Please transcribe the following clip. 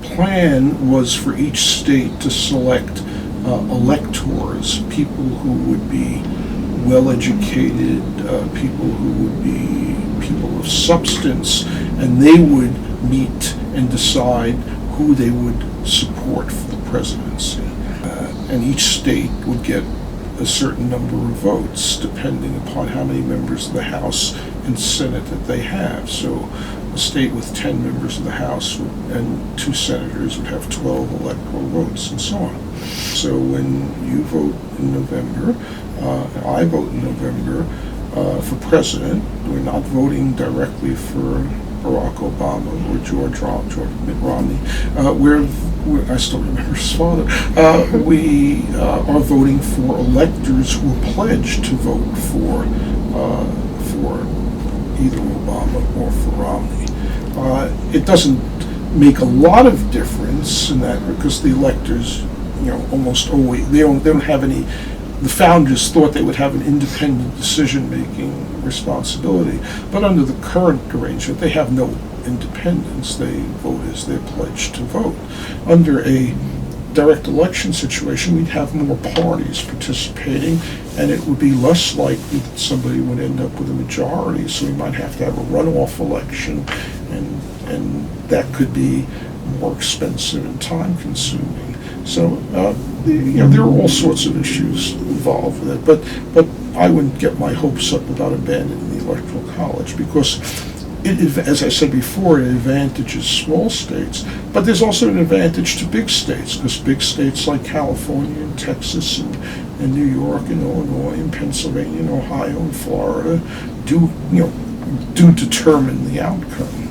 plan was for each state to select electors, people who would be well-educated, people who would be people of substance, and they would meet and decide who they would support for the presidency. And each state would get a certain number of votes depending upon how many members of the House and Senate that they have. So a state with 10 members of the House and 2 senators would have 12 electoral votes, and so on. So when you vote in November, I vote in November for president, we're not voting directly for Barack Obama or Mitt Romney. I still remember his father. We are voting for electors who are pledged to vote for either Obama or for Romney. It doesn't make a lot of difference in that, because the electors, almost always they don't have any. The founders thought they would have an independent decision-making responsibility, but under the current arrangement, they have no independence. They vote as they're pledged to vote. Under a direct election situation, we'd have more parties participating, and it would be less likely that somebody would end up with a majority, so we might have to have a runoff election, and that could be more expensive and time-consuming. So, there are all sorts of issues involved with it, but I wouldn't get my hopes up about abandoning the Electoral College, because as I said before, it advantages small states, but there's also an advantage to big states, because big states like California and Texas and New York and Illinois and Pennsylvania and Ohio and Florida do determine the outcome.